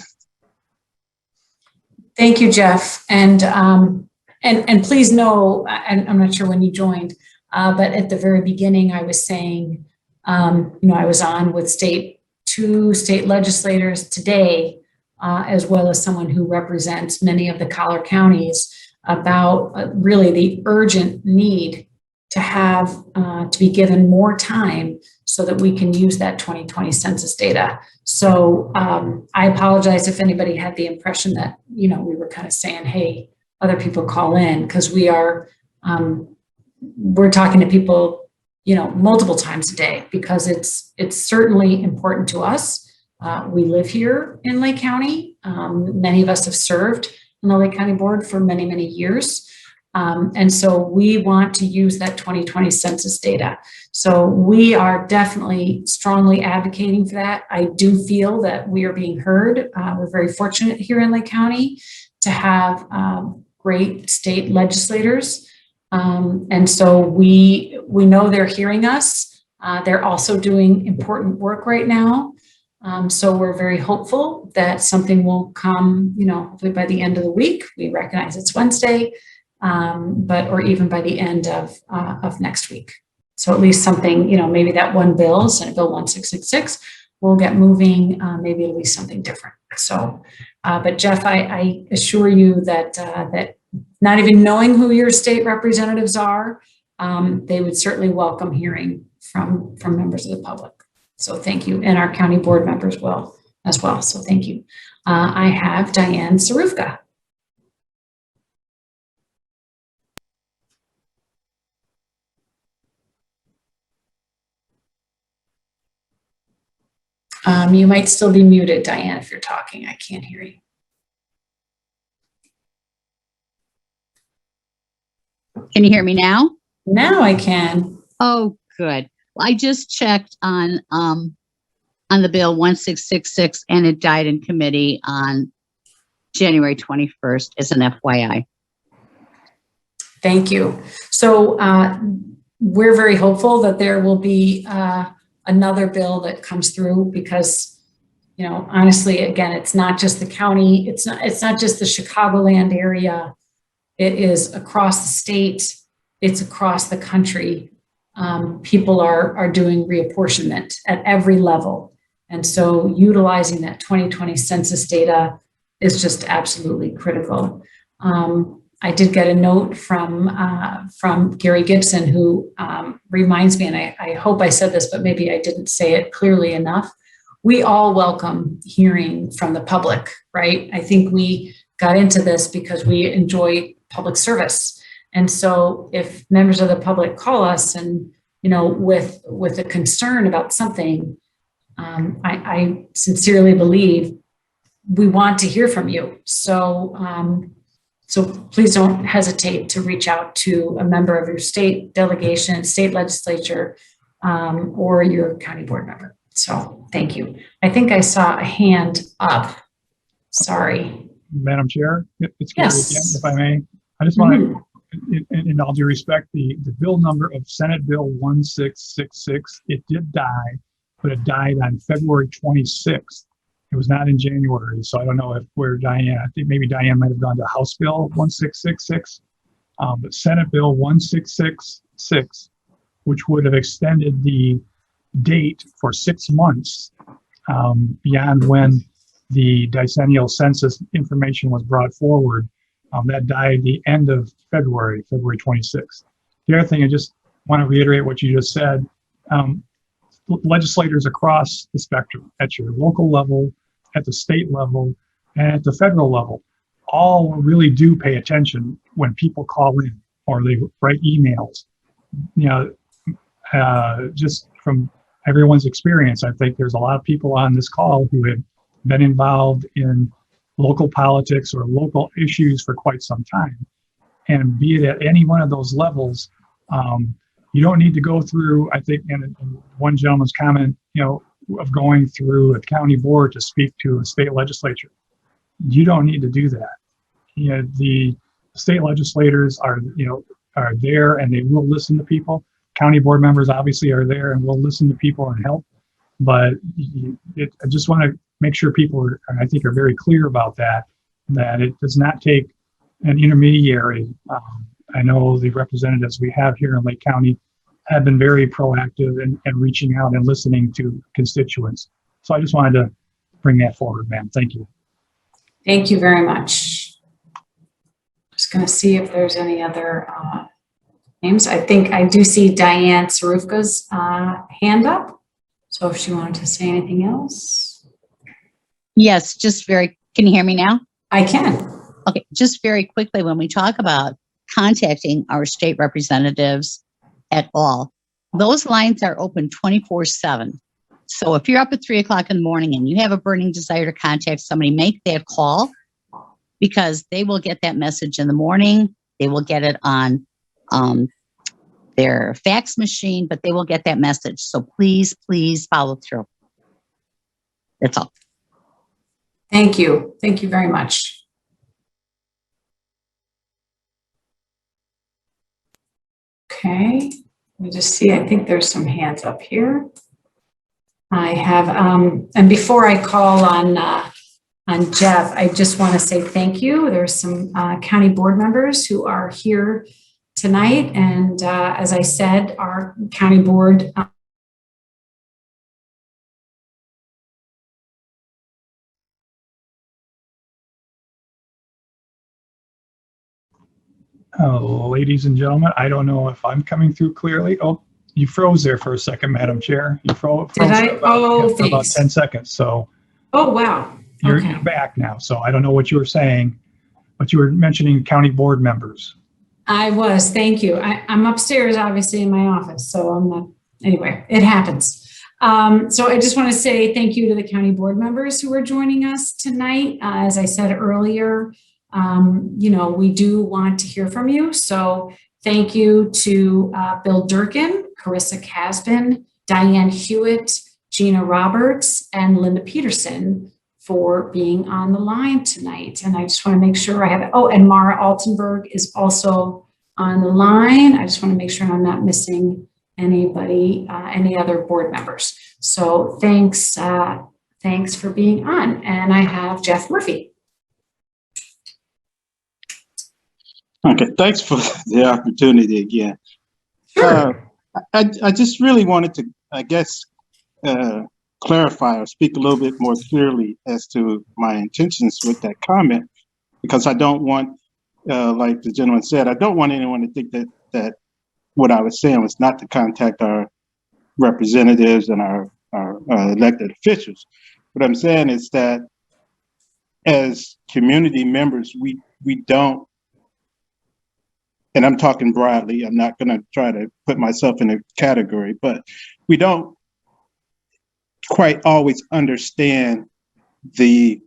Thank you, Jeff. And please know, and I'm not sure when you joined, but at the very beginning, I was saying, you know, I was on with two state legislators today, as well as someone who represents many of the collar counties, about really the urgent need to have to be given more time so that we can use that 2020 census data. So I apologize if anybody had the impression that, you know, we were kind of saying, hey, other people call in, because we are, we're talking to people, you know, multiple times a day, because it's certainly important to us. We live here in Lake County. Many of us have served on the Lake County Board for many, many years. And so we want to use that 2020 census data. So we are definitely strongly advocating for that. I do feel that we are being heard. We're very fortunate here in Lake County to have great state legislators. And so we know they're hearing us. They're also doing important work right now. So we're very hopeful that something will come, you know, hopefully by the end of the week. We recognize it's Wednesday, or even by the end of next week. So at least something, you know, maybe that one bill, Senate Bill 1666, will get moving. Maybe it'll be something different. So, but Jeff, I assure you that that not even knowing who your state representatives are, they would certainly welcome hearing from members of the public. So thank you, and our county board members will as well. So thank you. I have Diane Sarufka. You might still be muted, Diane, if you're talking. I can't hear you. Can you hear me now? Now I can. Oh, good. Well, I just checked on the bill 1666, and it died in committee on January 21st as an FYI. Thank you. So we're very hopeful that there will be another bill that comes through because, you know, honestly, again, it's not just the county, it's not just the Chicagoland area. It is across the state. It's across the country. People are doing reapportionment at every level. And so utilizing that 2020 census data is just absolutely critical. I did get a note from Gary Gibson, who reminds me, and I hope I said this, but maybe I didn't say it clearly enough. We all welcome hearing from the public, right? I think we got into this because we enjoy public service. And so if members of the public call us and, you know, with a concern about something, I sincerely believe we want to hear from you. So, so please don't hesitate to reach out to a member of your state delegation, state legislature, or your county board member. So thank you. I think I saw a hand up. Sorry. Madam Chair, it's Gary Yes. again, if I may. I just want to, in all due respect, the bill number of Senate Bill 1666, it did die, but it died on February 26th. It was not in January, so I don't know if where Diane, I think maybe Diane might have gone to House Bill 1666, but Senate Bill 1666, which would have extended the date for 6 months beyond when the decennial census information was brought forward. That died the end of February 26th. The other thing, I just want to reiterate what you just said. Legislators across the spectrum, at your local level, at the state level, and at the federal level, all really do pay attention when people call in or they write emails. You know, just from everyone's experience, I think there's a lot of people on this call who have been involved in local politics or local issues for quite some time. And be it at any one of those levels, you don't need to go through, I think, in one gentleman's comment, you know, of going through a county board to speak to a state legislature. You don't need to do that. You know, the state legislators are there and they will listen to people. County board members obviously are there and will listen to people and help. But I just want to make sure people are, I think, are very clear about that it does not take an intermediary. I know the representatives we have here in Lake County have been very proactive in reaching out and listening to constituents. So I just wanted to bring that forward, ma'am. Thank you. Thank you very much. Just going to see if there's any other names. I think I do see Diane Sarufka's hand up. So if she wanted to say anything else. Yes, can you hear me now? I can. Okay, just very quickly, when we talk about contacting our state representatives at all, those lines are open 24/7. So if you're up at 3 o'clock in the morning and you have a burning desire to contact somebody, make that call, because they will get that message in the morning. They will get it on their fax machine, but they will get that message. So please, please follow through. That's all. Thank you. Thank you very much. Okay, let me just see. I think there's some hands up here. I have, and before I call on Jeff, I just want to say thank you. There's some county board members who are here tonight, and as I said, our county board Ladies and gentlemen, I don't know if I'm coming through clearly. Oh, you froze there for a second, Madam Chair. You froze Did I? for about 10 seconds. So oh, wow. You're back now. So I don't know what you were saying, but you were mentioning county board members. I was, thank you. I'm upstairs, obviously, in my office, so I'm not, anyway, it happens. So I just want to say thank you to the county board members who are joining us tonight. As I said earlier, we do want to hear from you. So thank you to Bill Durkin, Carissa Casbin, Diane Hewitt, Gina Roberts, and Linda Peterson for being on the line tonight. And I just want to make sure I have it. Oh, and Mara Altenberg is also on the line. I just want to make sure I'm not missing anybody, any other board members. So thanks for being on. And I have Jeff Murphy. Okay, thanks for the opportunity again. Sure. I just really wanted to, I guess, clarify or speak a little bit more clearly as to my intentions with that comment, because I don't want, like the gentleman said, I don't want anyone to think that what I was saying was not to contact our representatives and our elected officials. What I'm saying is that as community members, we don't, and I'm talking broadly, I'm not going to try to put myself in a category, but we don't quite always understand the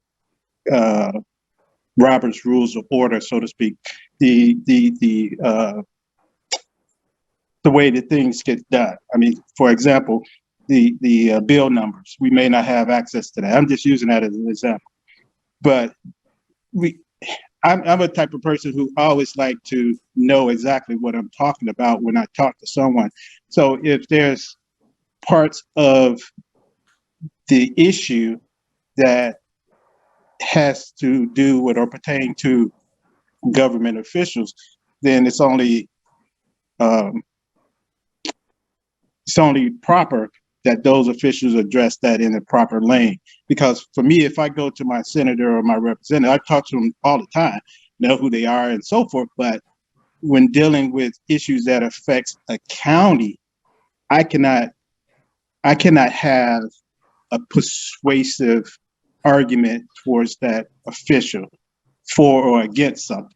Robert's Rules of Order, so to speak, the way that things get done. I mean, for example, the bill numbers, we may not have access to that. I'm just using that as an example. But I'm a type of person who always like to know exactly what I'm talking about when I talk to someone. So if there's parts of the issue that has to do with or pertain to government officials, then it's only proper that those officials address that in the proper lane. Because for me, if I go to my senator or my representative, I talk to them all the time, know who they are and so forth. But when dealing with issues that affects a county, I cannot have a persuasive argument towards that official for or against something.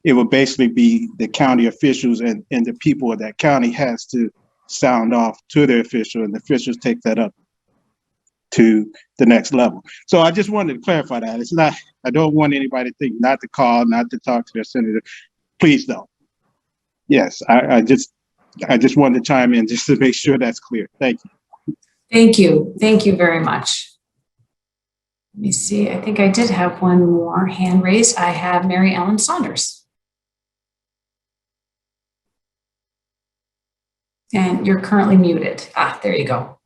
It would basically be the county officials and the people of that county has to sound off to the official, and the officials take that up to the next level. So I just wanted to clarify that. It's not, I don't want anybody to think not to call, not to talk to their senator. Please don't. Yes, I just wanted to chime in just to make sure that's clear. Thank you. Thank you. Thank you very much. Let me see. I think I did have one more hand raised. I have Mary Ellen Saunders. And you're currently muted. There you go.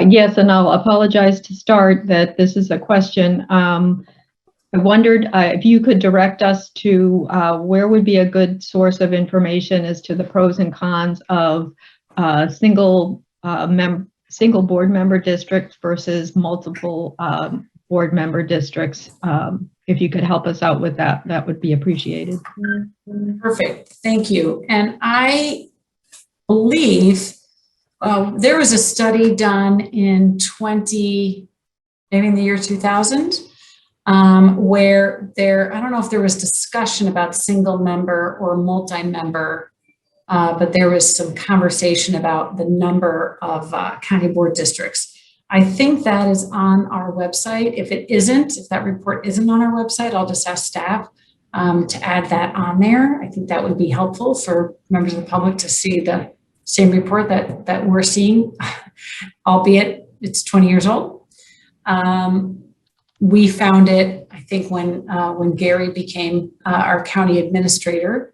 Yes, and I'll apologize to start that this is a question. I wondered if you could direct us to where would be a good source of information as to the pros and cons of single board member districts versus multiple board member districts. If you could help us out with that, that would be appreciated. Perfect. Thank you. And I believe there was a study done in maybe in the year 2000, where I don't know if there was discussion about single member or multi-member, but there was some conversation about the number of county board districts. I think that is on our website. If that report isn't on our website, I'll just ask staff to add that on there. I think that would be helpful for members of the public to see the same report that we're seeing, albeit it's 20 years old. We found it, I think, when Gary became our county administrator.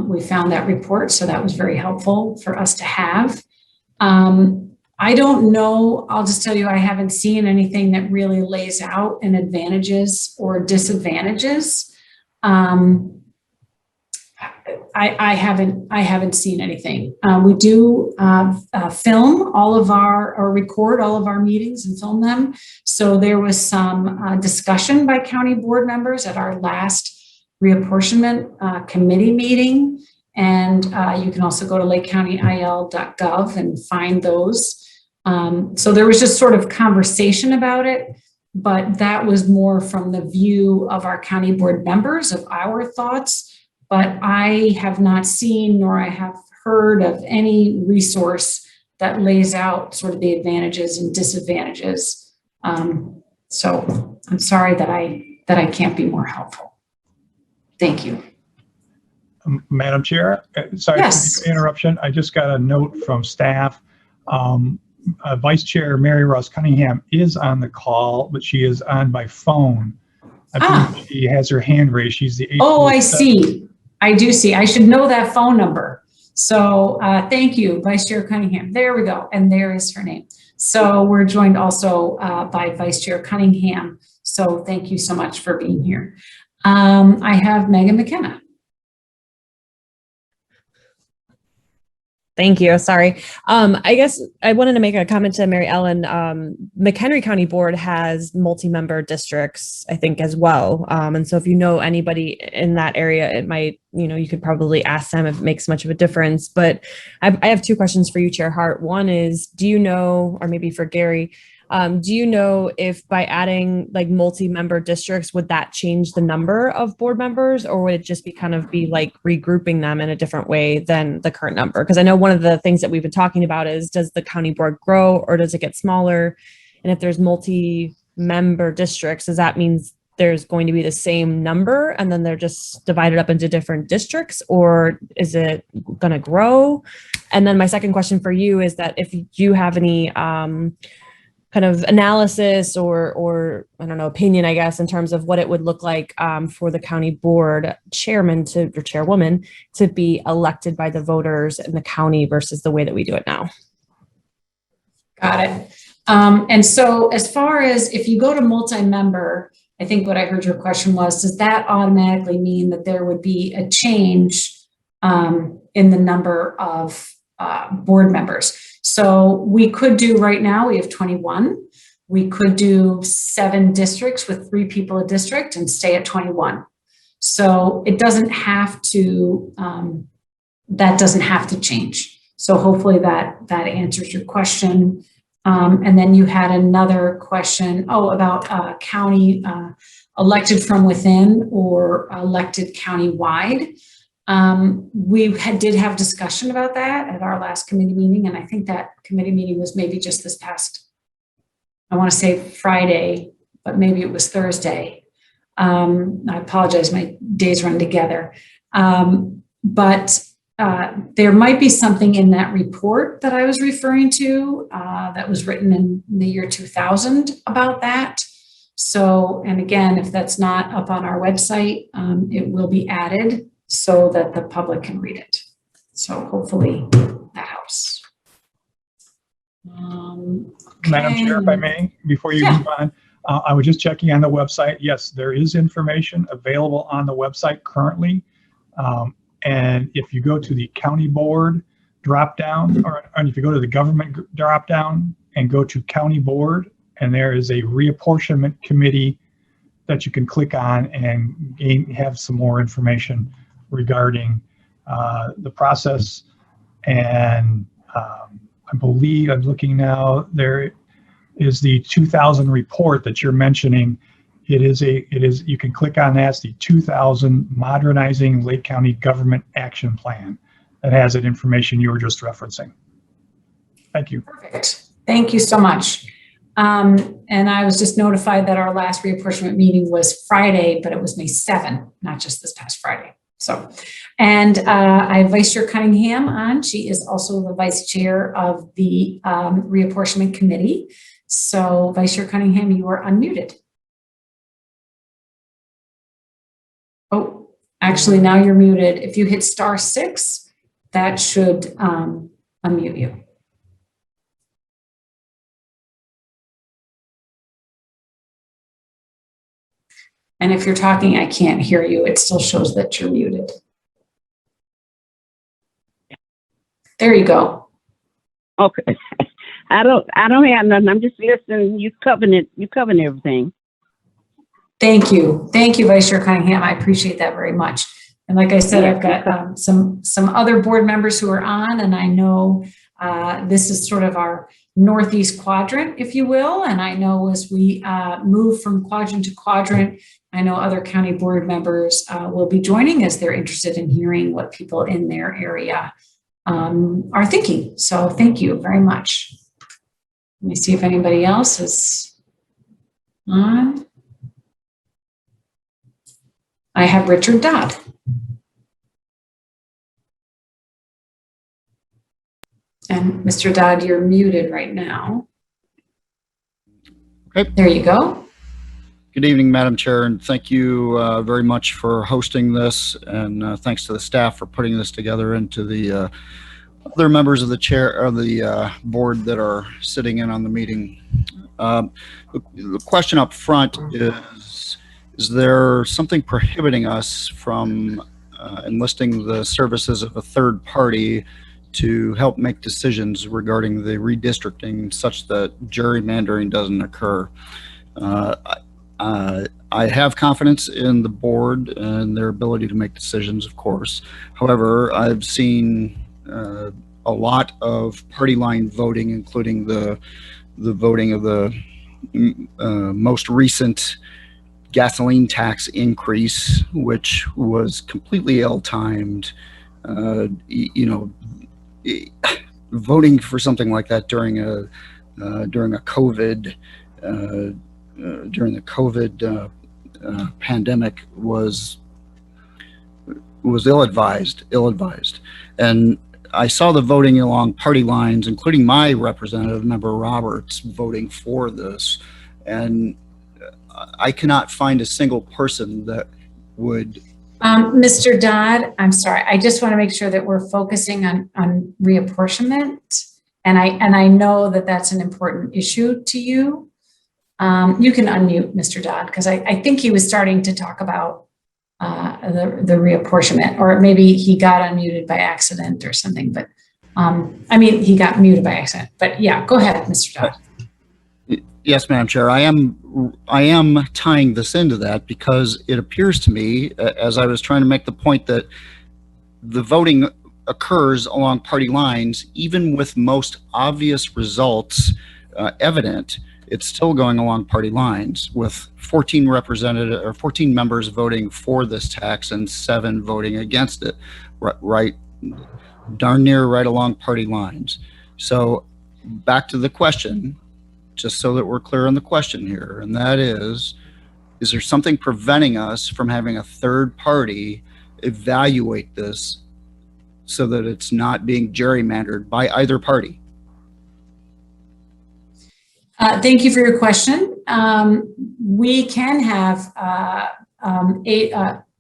We found that report, so that was very helpful for us to have. I don't know, I'll just tell you, I haven't seen anything that really lays out an advantages or disadvantages. I haven't seen anything. We do film all of or record all of our meetings and film them. So there was some discussion by county board members at our last reapportionment committee meeting. And you can also go to lakecountyil.gov and find those. So there was just sort of conversation about it, but that was more from the view of our county board members, of our thoughts. But I have not seen, nor I have heard of any resource that lays out sort of the advantages and disadvantages. So I'm sorry that I can't be more helpful. Thank you. Madam Chair, sorry Yes. for the interruption. I just got a note from staff. Vice Chair Mary Ross Cunningham is on the call, but she is on by phone. I believe she has her hand raised. She's the 847. Oh, I see. I do see. I should know that phone number. So thank you, Vice Chair Cunningham. There we go. And there is her name. So we're joined also by Vice Chair Cunningham. So thank you so much for being here. I have Megan McKenna. Thank you. Sorry. I guess I wanted to make a comment to Mary Ellen. McHenry County Board has multi-member districts, I think, as well. And so if you know anybody in that area, it might, you could probably ask them if it makes much of a difference. But I have two questions for you, Chair Hart. One is, do you know, or maybe for Gary, do you know if by adding like multi-member districts, would that change the number of board members, or would it just be like regrouping them in a different way than the current number? Because I know one of the things that we've been talking about is, does the county board grow or does it get smaller? And if there's multi-member districts, does that mean there's going to be the same number and then they're just divided up into different districts, or is it going to grow? And then my second question for you is that if you have any kind of analysis or I don't know, opinion, I guess, in terms of what it would look like for the county board chairman or chairwoman to be elected by the voters in the county versus the way that we do it now. Got it. And so as far as if you go to multi-member, I think what I heard your question was, does that automatically mean that there would be a change in the number of board members? So we could do, right now we have 21. We could do 7 districts with 3 people a district and stay at 21. So it doesn't have to, that doesn't have to change. So hopefully that answers your question. And then you had another question, about county elected from within or elected county-wide. We did have discussion about that at our last committee meeting, and I think that committee meeting was maybe just this past, I want to say Friday, but maybe it was Thursday. I apologize, my days run together. But there might be something in that report that I was referring to that was written in the year 2000 about that. So, and again, if that's not up on our website, it will be added so that the public can read it. So hopefully that helps. Okay. Madam Chair, if I may, before you move on, I was just checking on the website. Yes, there is information available on the website currently. And if you go to the county board drop down, or if you go to the government drop down and go to county board, and there is a reapportionment committee that you can click on and have some more information regarding the process. And I believe, I'm looking now, there is the 2000 report that you're mentioning. It is, you can click on that. It's the 2000 Modernizing Lake County Government Action Plan that has that information you were just referencing. Thank you. Perfect. Thank you so much. And I was just notified that our last reapportionment meeting was Friday, but it was May 7, not just this past Friday. So, and I have Vice Chair Cunningham on. She is also the Vice Chair of the Reapportionment Committee. So Vice Chair Cunningham, you are unmuted. Oh, actually now you're muted. If you hit *6, that should unmute you. And if you're talking, I can't hear you. It still shows that you're muted. There you go. Okay. I don't have nothing. I'm just listening. You covered everything. Thank you. Thank you, Vice Chair Cunningham. I appreciate that very much. And like I said, I've got some other board members who are on, and I know this is sort of our northeast quadrant, if you will. And I know as we move from quadrant to quadrant, I know other county board members will be joining as they're interested in hearing what people in their area our thinking. So thank you very much. Let me see if anybody else is on. I have Richard Dodd. And Mr. Dodd, you're muted right now. Okay. There you go. Good evening, Madam Chair, and thank you very much for hosting this, and thanks to the staff for putting this together, and to the other members of the chair or the board that are sitting in on the meeting. The question up front is there something prohibiting us from enlisting the services of a third party to help make decisions regarding the redistricting such that gerrymandering doesn't occur? I have confidence in the board and their ability to make decisions, of course. However, I've seen a lot of party line voting, including the voting of the most recent gasoline tax increase, which was completely ill-timed. You know, voting for something like that during a COVID during the COVID pandemic was ill-advised. And I saw the voting along party lines, including my representative, Member Roberts, voting for this. And I cannot find a single person that would. Mr. Dodd, I'm sorry. I just want to make sure that we're focusing on reapportionment. And I know that that's an important issue to you. You can unmute Mr. Dodd, because I think he was starting to talk about the reapportionment, or maybe he got unmuted by accident or something, but I mean, he got muted by accident, but yeah, go ahead, Mr. Dodd. Yes, Madam Chair, I am tying this into that because it appears to me, as I was trying to make the point, that the voting occurs along party lines, even with most obvious results evident. It's still going along party lines with 14 members voting for this tax and 7 voting against it, right darn near right along party lines. So back to the question, just so that we're clear on the question here, and that is there something preventing us from having a third party evaluate this so that it's not being gerrymandered by either party? Thank you for your question. We can have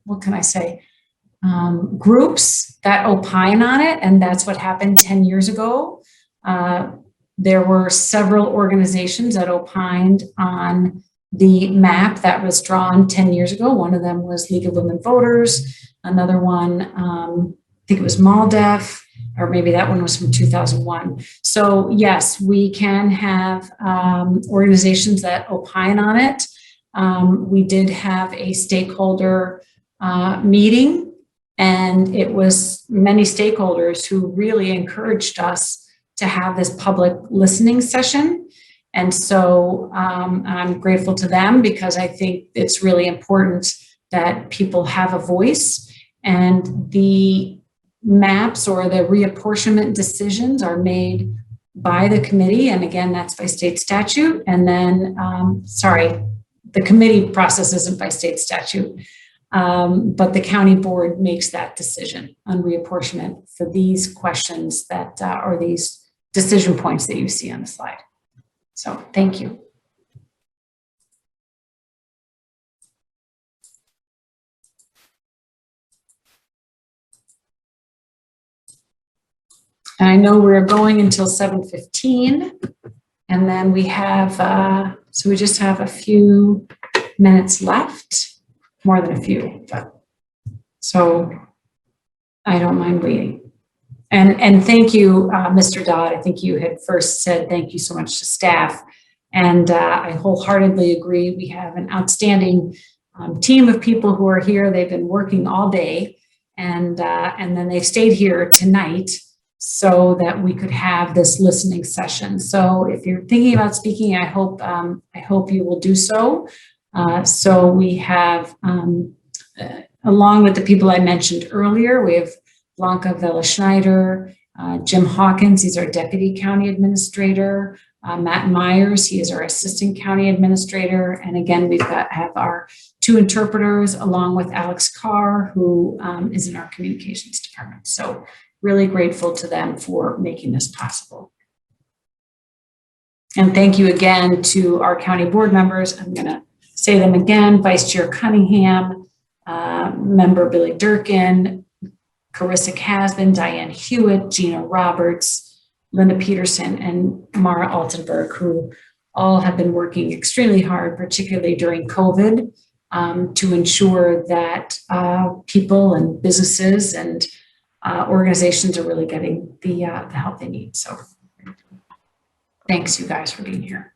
what can I say? Groups that opine on it, and that's what happened 10 years ago. There were several organizations that opined on the map that was drawn 10 years ago. One of them was League of Women Voters. Another one, I think it was MALDEF, or maybe that one was from 2001. So yes, we can have organizations that opine on it. We did have a stakeholder meeting, and it was many stakeholders who really encouraged us to have this public listening session. And so I'm grateful to them, because I think it's really important that people have a voice, and the maps or the reapportionment decisions are made by the committee. And again, that's by state statute. And then, sorry, the committee process isn't by state statute, but the county board makes that decision on reapportionment for these questions that are these decision points that you see on the slide. So thank you. And I know we're going until 7:15, and then we have, so we just have a few minutes left, more than a few, but so I don't mind waiting. And thank you, Mr. Dodd. I think you had first said thank you so much to staff, and I wholeheartedly agree. We have an outstanding team of people who are here. They've been working all day, and then they stayed here tonight so that we could have this listening session. So if you're thinking about speaking, I hope you will do so. So we have, along with the people I mentioned earlier, we have Blanca Villa Schneider, Jim Hawkins, he's our Deputy County Administrator. Matt Myers, he is our Assistant County Administrator. And again, have our 2 interpreters along with Alex Carr, who is in our Communications Department. So really grateful to them for making this possible. And thank you again to our county board members. I'm going to say them again: Vice Chair Cunningham, Member Billy Durkin, Carissa Casbin, Diane Hewitt, Gina Roberts, Linda Peterson, and Mara Altenberg, who all have been working extremely hard, particularly during COVID, to ensure that people and businesses and organizations are really getting the help they need. So thanks, you guys, for being here.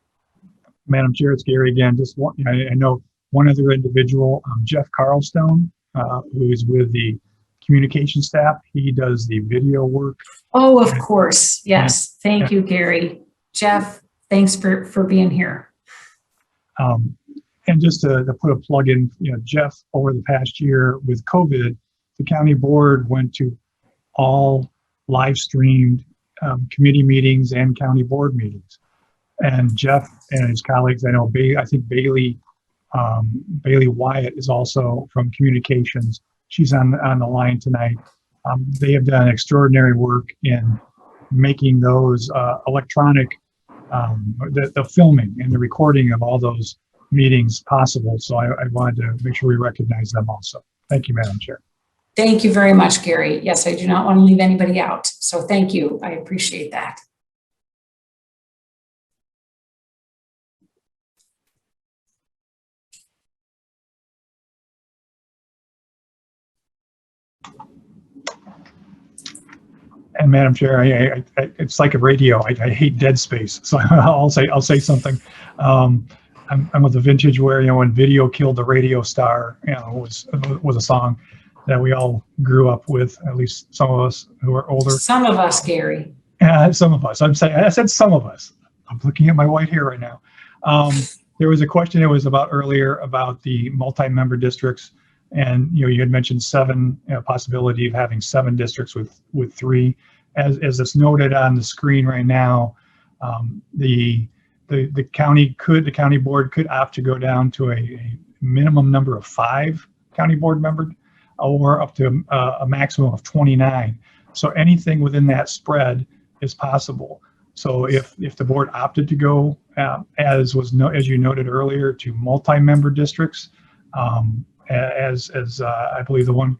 Madam Chair, it's Gary again. Just one, I know one other individual, Jeff Carlstone, who is with the communication staff. He does the video work. Oh, of course. Yes. Thank you, Gary. Jeff, thanks for being here. And just to put a plug in, Jeff, over the past year with COVID, the county board went to all live streamed committee meetings and county board meetings. And Jeff and his colleagues, I think Bailey Wyatt is also from communications. She's on the line tonight. They have done extraordinary work in making those electronic, the filming and the recording of all those meetings possible. So I wanted to make sure we recognize them also. Thank you, Madam Chair. Thank you very much, Gary. Yes, I do not want to leave anybody out. So thank you. I appreciate that. And Madam Chair, I it's like a radio. I hate dead space, so I'll say something. I'm with the vintage where when video killed the radio star, was a song that we all grew up with. At least some of us who are older. Some of us, Gary. Some of us. I said some of us. I'm looking at my white hair right now. There was a question that was about earlier about the multi-member districts. And you had mentioned 7, possibility of having 7 districts with 3. As it's noted on the screen right now, the county board could opt to go down to a minimum number of 5 county board members, or up to a maximum of 29. So anything within that spread is possible. So if the board opted to go, as you noted earlier, to multi-member districts. As I believe the one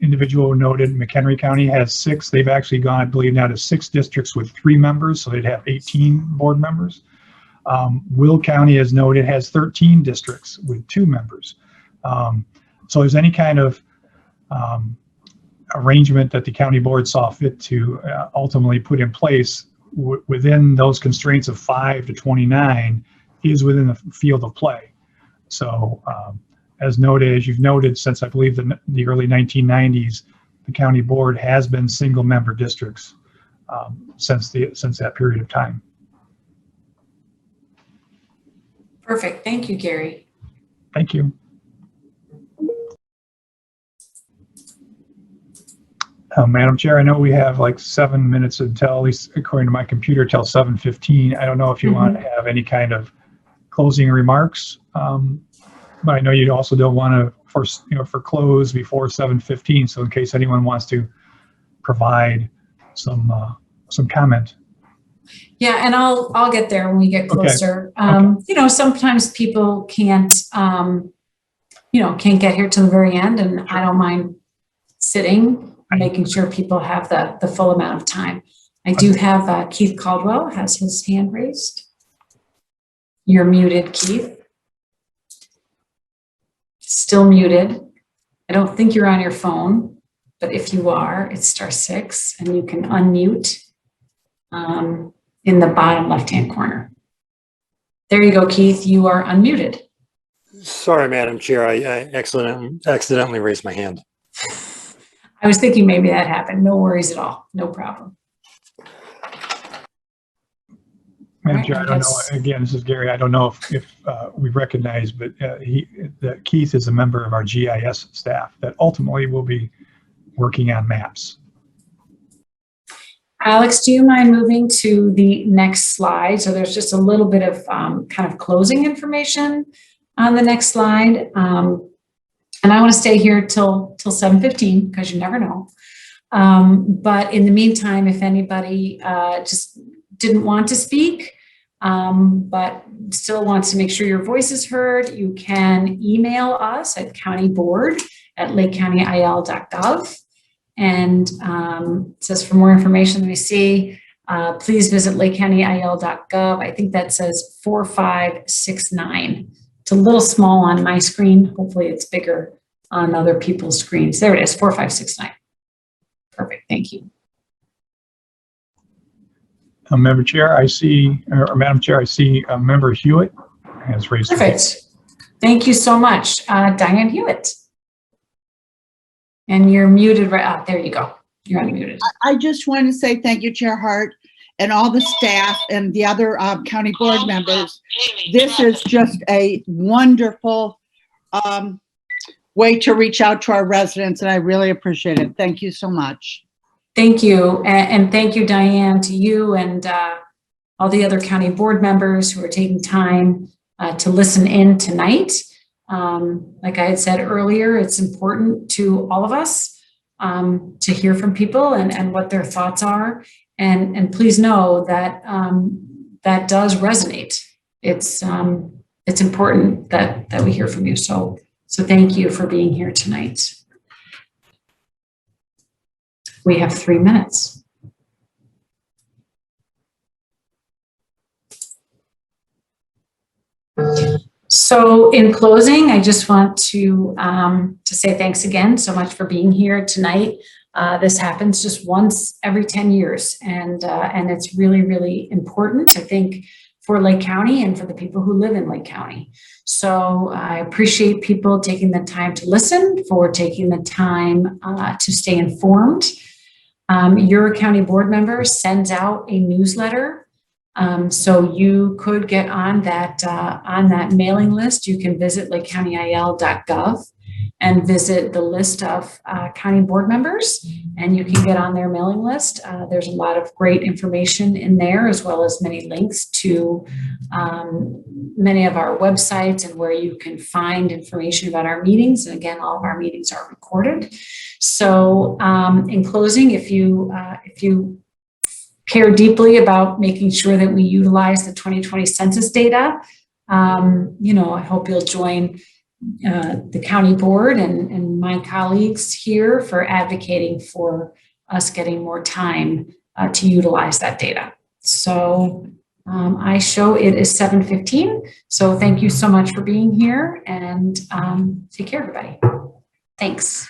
individual noted, McHenry County has 6. They've actually gone, I believe, now to 6 districts with 3 members, so they'd have 18 board members. Will County, as noted, has 13 districts with 2 members. So there's any kind of arrangement that the county board saw fit to ultimately put in place within those constraints of 5 to 29 is within the field of play. So as you've noted, since I believe the early 1990s, the county board has been single member districts since that period of time. Perfect. Thank you, Gary. Thank you. Madam Chair, I know we have like 7 minutes until, at least according to my computer, till 7:15. I don't know if you want to have any kind of closing remarks. But I know you also don't want to for close before 7:15. So in case anyone wants to provide some comment. Yeah, and I'll get there when we get closer. Okay. Sometimes people can't get here to the very end, and I don't mind sitting, making sure people have the full amount of time. I do have Keith Caldwell has his hand raised. You're muted, Keith. Still muted. I don't think you're on your phone, but if you are, it's *6, and you can unmute in the bottom left-hand corner. There you go, Keith. You are unmuted. Sorry, Madam Chair. I accidentally raised my hand. I was thinking maybe that happened. No worries at all. No problem. Madam Chair, I don't know. Again, this is Gary. I don't know if we recognize, but Keith is a member of our GIS staff that ultimately will be working on maps. Alex, do you mind moving to the next slide? So there's just a little bit of kind of closing information on the next slide. And I want to stay here till 7:15 because you never know. But in the meantime, if anybody just didn't want to speak, but still wants to make sure your voice is heard, you can email us at countyboard@lakecountyil.gov. And it says for more information, let me see, please visit lakecountyil.gov. I think that says 4569. It's a little small on my screen. Hopefully it's bigger on other people's screens. There it is, 4569. Perfect, thank you. Member Chair, I see, or Madam Chair, I see Member Hewitt has raised her hand. Perfect. Thank you so much, Diane Hewitt. And you're muted right up. There you go. You're unmuted. I just want to say thank you, Chair Hart, and all the staff and the other county board members. This is just a wonderful way to reach out to our residents, and I really appreciate it. Thank you so much. Thank you. And thank you, Diane, to you and all the other county board members who are taking time to listen in tonight. Like I had said earlier, it's important to all of us to hear from people and what their thoughts are. And please know that that does resonate. It's important that we hear from you. So thank you for being here tonight. We have 3 minutes. So in closing, I just want to say thanks again so much for being here tonight. This happens just once every 10 years, and it's really, really important, I think, for Lake County and for the people who live in Lake County. So I appreciate people taking the time to listen, for taking the time to stay informed. Your county board member sends out a newsletter. So you could get on that mailing list. You can visit lakecountyil.gov and visit the list of county board members, and you can get on their mailing list. There's a lot of great information in there, as well as many links to many of our websites and where you can find information about our meetings. And again, all of our meetings are recorded. So in closing, if you care deeply about making sure that we utilize the 2020 census data, I hope you'll join the county board and my colleagues here for advocating for us getting more time to utilize that data. So I show it is 7:15. So thank you so much for being here, and take care, everybody. Thanks.